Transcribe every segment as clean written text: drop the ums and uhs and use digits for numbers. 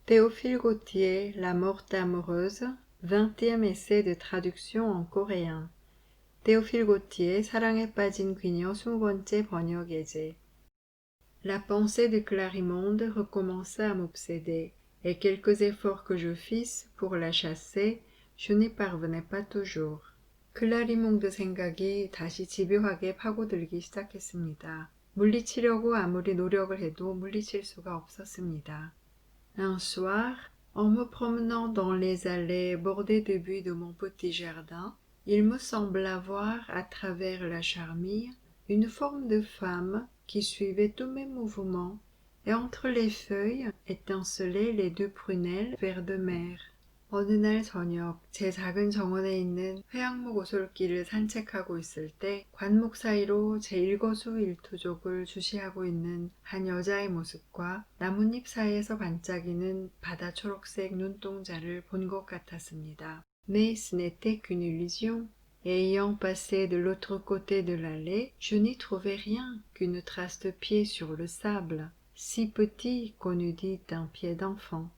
Théophile Gautier, La morte amoureuse, 20e essai de traduction en coréen. Théophile Gautier, 사랑에 빠진 귀녀 20번째 번역 예제. La pensée de Clarimonde recommença à m'obséder, et quelques efforts que je fisse pour la chasser, je n'y parvenais pas toujours. 클라리몽드 생각이 다시 집요하게 파고들기 시작했습니다. 물리치려고 아무리 노력을 해도 물리칠 수가 없었습니다. Un soir, en me promenant dans les allées bordées de buis de mon petit jardin, il me sembla voir à travers la charmille une forme de femme qui suivait tous mes mouvements, et entre les feuilles étincelaient les deux prunelles vert de mer. 어느 날 저녁 제 작은 정원에 있는 회양목 오솔길을 산책하고 있을 때 관목 사이로 제 일거수일투족을 주시하고 있는 한 여자의 모습과 나뭇잎 사이에서 반짝이는 바다 초록색 눈동자를 본 것 같았습니다. Mais ce n'était qu'une illusion. Et ayant passé de l'autre côté de l'allée, je n'y trouvais rien qu'une trace de pied sur le sable, si petit qu'on eût dit un pied d'enfant.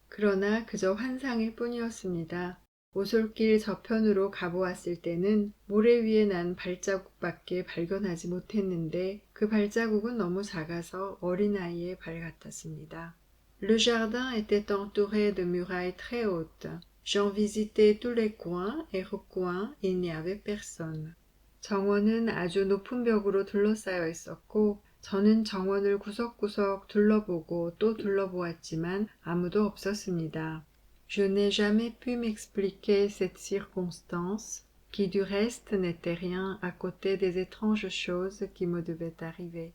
그러나 그저 환상일 뿐이었습니다. 오솔길 저편으로 가보았을 때는 모래 위에 난 발자국밖에 발견하지 못했는데 그 발자국은 너무 작아서 어린아이의 발 같았습니다. Le jardin était entouré de murailles très hautes. J'en visitais tous les coins et recoins, il n'y avait personne. 정원은 아주 높은 벽으로 둘러싸여 있었고 저는 정원을 구석구석 둘러보고 또 둘러보았지만 아무도 없었습니다. Je n'ai jamais pu m'expliquer cette circonstance, qui du reste n'était rien à côté des étranges choses qui me devaient arriver.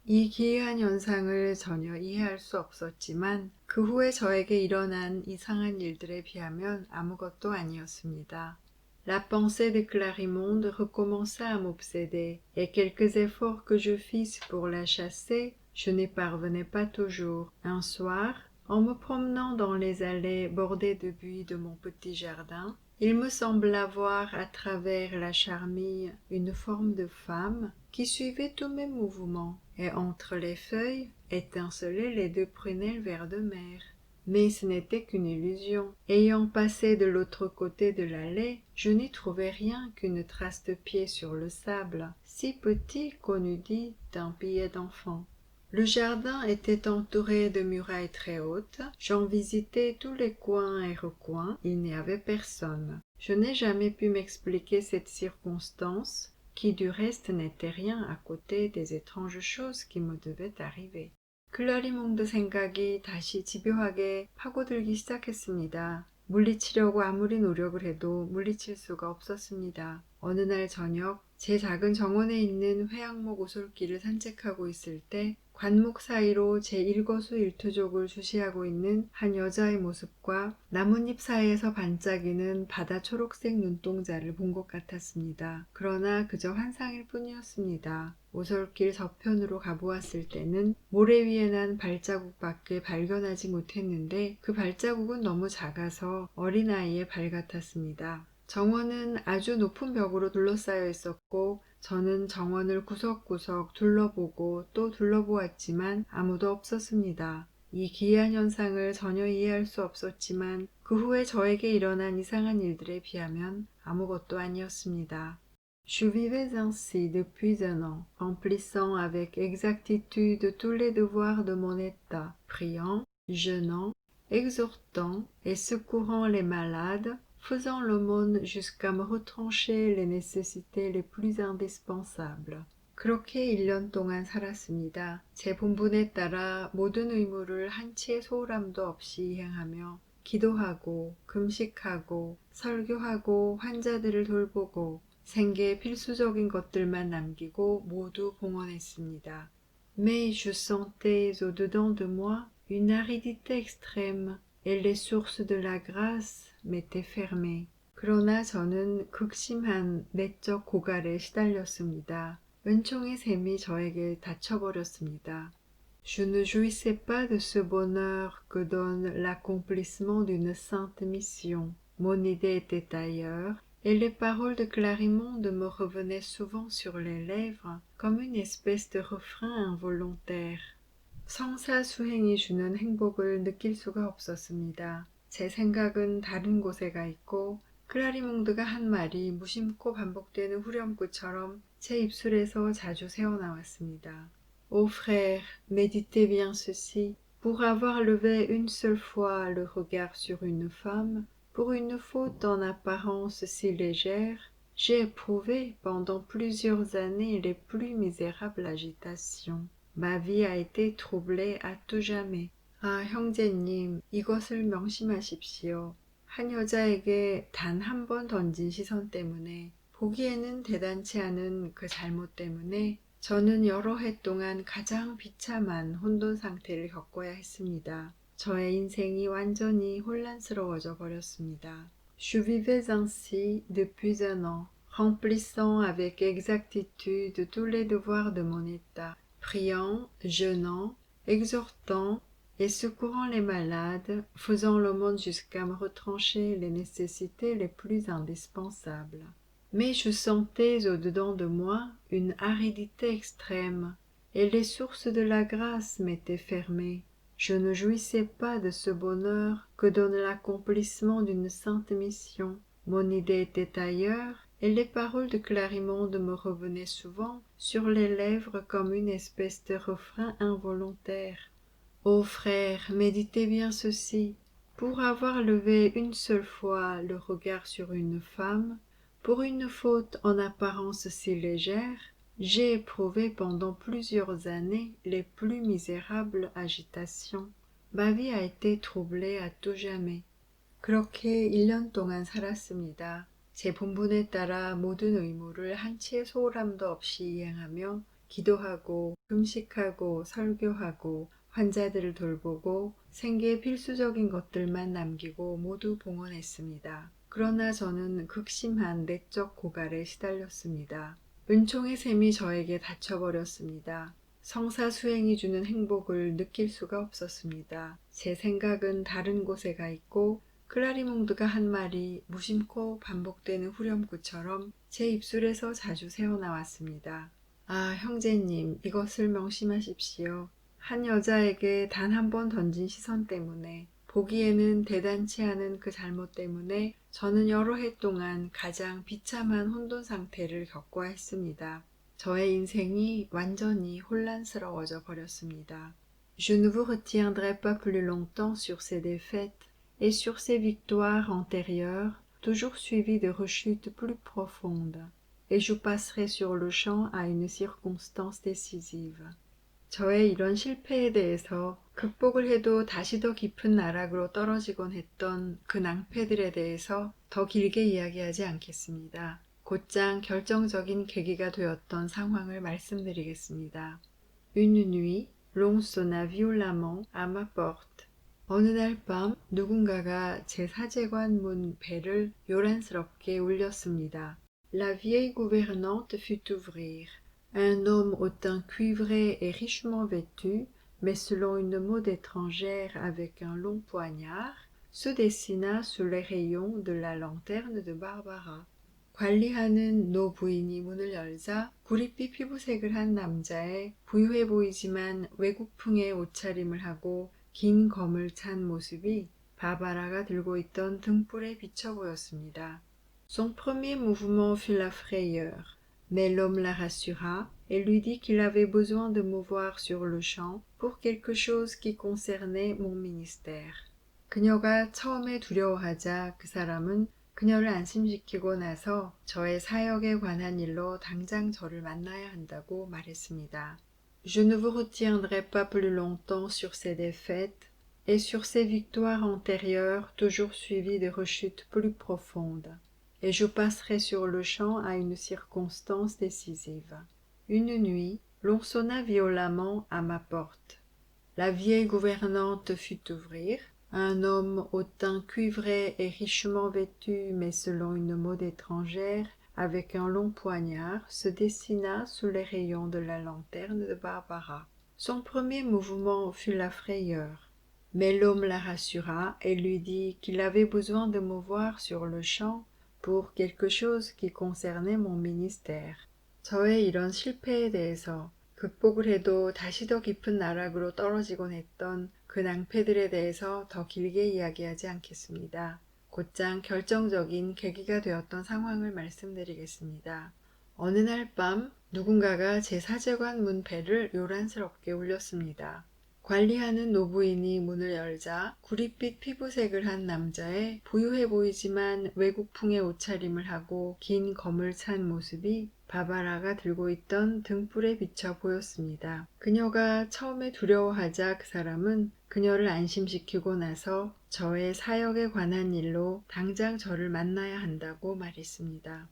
이 기이한 현상을 전혀 이해할 수 없었지만 그 후에 저에게 일어난 이상한 일들에 비하면 아무것도 아니었습니다. La pensée de Clarimonde recommença à m'obséder, et quelques efforts que je fisse pour la chasser, je n'y parvenais pas toujours. Un soir, en me promenant dans les allées bordées de buis de mon petit jardin, il me sembla voir à travers la charmille une forme de femme qui suivait tous mes mouvements, et entre les feuilles étincelaient les deux prunelles vert de mer. Mais ce n'était qu'une illusion. Ayant passé de l'autre côté de l'allée, je n'y trouvais rien qu'une trace de pied sur le sable, si petit qu'on eût dit d'un pied d'enfant. Le jardin était entouré de murailles très hautes. J'en visitais tous les coins et recoins. Il n'y avait personne. Je n'ai jamais pu m'expliquer cette circonstance, qui du reste n'était rien à côté des étranges choses qui me devaient arriver. 클라리몽드 생각이 다시 집요하게 파고들기 시작했습니다. 물리치려고 아무리 노력을 해도 물리칠 수가 없었습니다. 어느 날 저녁 제 작은 정원에 있는 회양목 오솔길을 산책하고 있을 때 관목 사이로 제 일거수일투족을 주시하고 있는 한 여자의 모습과 나뭇잎 사이에서 반짝이는 바다 초록색 눈동자를 본 것 같았습니다. 그러나 그저 환상일 뿐이었습니다. 오솔길 저편으로 가보았을 때는 모래 위에 난 발자국밖에 발견하지 못했는데 그 발자국은 너무 작아서 어린아이의 발 같았습니다. 정원은 아주 높은 벽으로 둘러싸여 있었고 저는 정원을 구석구석 둘러보고 또 둘러보았지만 아무도 없었습니다. 이 기이한 현상을 전혀 이해할 수 없었지만 그 후에 저에게 일어난 이상한 일들에 비하면 아무것도 아니었습니다. Je vivais ainsi depuis un an, remplissant avec exactitude tous les devoirs de mon état, priant, jeûnant, exhortant et secourant les malades, faisant l'aumône jusqu'à me retrancher les nécessités les plus indispensables. 그렇게 1년 동안 살았습니다. 제 본분에 따라 모든 의무를 한치의 소홀함도 없이 이행하며 기도하고 금식하고 설교하고 환자들을 돌보고 생계에 필수적인 것들만 남기고 모두 봉헌했습니다. Mais je sentais au-dedans de moi une aridité extrême et les sources de la grâce m'étaient fermées. 그러나 저는 극심한 내적 고갈에 시달렸습니다. 은총의 샘이 저에게 닫혀버렸습니다. Je ne jouissais pas de ce bonheur que donne l'accomplissement d'une sainte mission. Mon idée était ailleurs, et les paroles de Clarimonde me revenaient souvent sur les lèvres comme une espèce de refrain involontaire. 성사수행이 주는 행복을 느낄 수가 없었습니다. 제 생각은 다른 곳에 가 있고 클라리몽드가 한 말이 무심코 반복되는 후렴구처럼 제 입술에서 자주 새어나왔습니다. Ô frère, méditez bien ceci. Pour avoir levé une seule fois le regard sur une femme, pour une faute en apparence si légère, j'ai éprouvé pendant plusieurs années les plus misérables agitations. Ma vie a été troublée à tout jamais. 아, 형제님, 이것을 명심하십시오. 한 여자에게 단 한 번 던진 시선 때문에, 보기에는 대단치 않은 그 잘못 때문에 저는 여러 해 동안 가장 비참한 혼돈 상태를 겪어야 했습니다. 저의 인생이 완전히 혼란스러워져 버렸습니다. Je vivais ainsi depuis un an, remplissant avec exactitude tous les devoirs de mon état, priant, jeûnant, exhortant et secourant les malades, faisant l'aumône jusqu'à me retrancher les nécessités les plus indispensables. Mais je sentais au-dedans de moi une aridité extrême, et les sources de la grâce m'étaient fermées. Je ne jouissais pas de ce bonheur que donne l'accomplissement d'une sainte mission. Mon idée était ailleurs, et les paroles de Clarimonde me revenaient souvent sur les lèvres comme une espèce de refrain involontaire. Ô frère, méditez bien ceci. Pour avoir levé une seule fois le regard sur une femme, pour une faute en apparence si légère, j'ai éprouvé pendant plusieurs années les plus misérables agitations. Ma vie a été troublée à tout jamais. 그렇게 1년 동안 살았습니다. 제 본분에 따라 모든 의무를 한치의 소홀함도 없이 이행하며 기도하고 금식하고 설교하고 환자들을 돌보고 생계에 필수적인 것들만 남기고 모두 봉헌했습니다. 그러나 저는 극심한 내적 고갈에 시달렸습니다. 은총의 샘이 저에게 닫혀버렸습니다. 성사수행이 주는 행복을 느낄 수가 없었습니다. 제 생각은 다른 곳에 가 있고 클라리몽드가 한 말이 무심코 반복되는 후렴구처럼 제 입술에서 자주 새어나왔습니다. 아, 형제님, 이것을 명심하십시오. 한 여자에게 단 한 번 던진 시선 때문에, 보기에는 대단치 않은 그 잘못 때문에 저는 여러 해 동안 가장 비참한 혼돈 상태를 겪어야 했습니다. 저의 인생이 완전히 혼란스러워져 버렸습니다. Je ne vous retiendrai pas plus longtemps sur ces défaites et sur ces victoires antérieures, toujours suivies de rechutes plus profondes, et je passerai sur le champ à une circonstance décisive. 저의 이런 실패에 대해서 극복을 해도 다시 더 깊은 나락으로 떨어지곤 했던 그 낭패들에 대해서 더 길게 이야기하지 않겠습니다. 곧장 결정적인 계기가 되었던 상황을 말씀드리겠습니다. Une nuit, l'on sonna violemment à ma porte. 어느 날 밤 누군가가 제 사제관 문 벨을 요란스럽게 울렸습니다. La vieille gouvernante fit ouvrir. Un homme au teint cuivré et richement vêtu, mais selon une mode étrangère avec un long poignard, se dessina sous les rayons de la lanterne de Barbara. 관리하는 노 부인이 문을 열자 구릿빛 피부색을 한 남자의 부유해 보이지만 외국풍의 옷차림을 하고 긴 검을 찬 모습이 바바라가 들고 있던 등불에 비쳐 보였습니다. Son premier mouvement fut la frayeur. Mais l'homme la rassura et lui dit qu'il avait besoin de me voir sur le champ pour quelque chose qui concernait mon ministère. 그녀가 처음에 두려워하자 그 사람은 그녀를 안심시키고 나서 저의 사역에 관한 일로 당장 저를 만나야 한다고 말했습니다. Je ne vous retiendrai pas plus longtemps sur ces défaites et sur ces victoires antérieures toujours suivies de rechutes plus profondes. Et je passerai sur le champ à une circonstance décisive. Une nuit, l'on sonna violemment à ma porte. La vieille gouvernante fit ouvrir. Un homme au teint cuivré et richement vêtu, mais selon une mode étrangère, avec un long poignard, se dessina sous les rayons de la lanterne de Barbara. Son premier mouvement fut la frayeur. Mais l'homme la rassura et lui dit qu'il avait besoin de me voir sur le champ pour quelque chose qui concernait mon ministère. 저의 이런 실패에 대해서 극복을 해도 다시 더 깊은 나락으로 떨어지곤 했던 그 낭패들에 대해서 더 길게 이야기하지 않겠습니다. 곧장 결정적인 계기가 되었던 상황을 말씀드리겠습니다. 어느 날 밤 누군가가 제 사제관 문 벨을 요란스럽게 울렸습니다. 관리하는 노부인이 문을 열자 구릿빛 피부색을 한 남자의 부유해 보이지만 외국풍의 옷차림을 하고 긴 검을 찬 모습이 바바라가 들고 있던 등불에 비쳐 보였습니다. 그녀가 처음에 두려워하자 그 사람은 그녀를 안심시키고 나서 저의 사역에 관한 일로 당장 저를 만나야 한다고 말했습니다.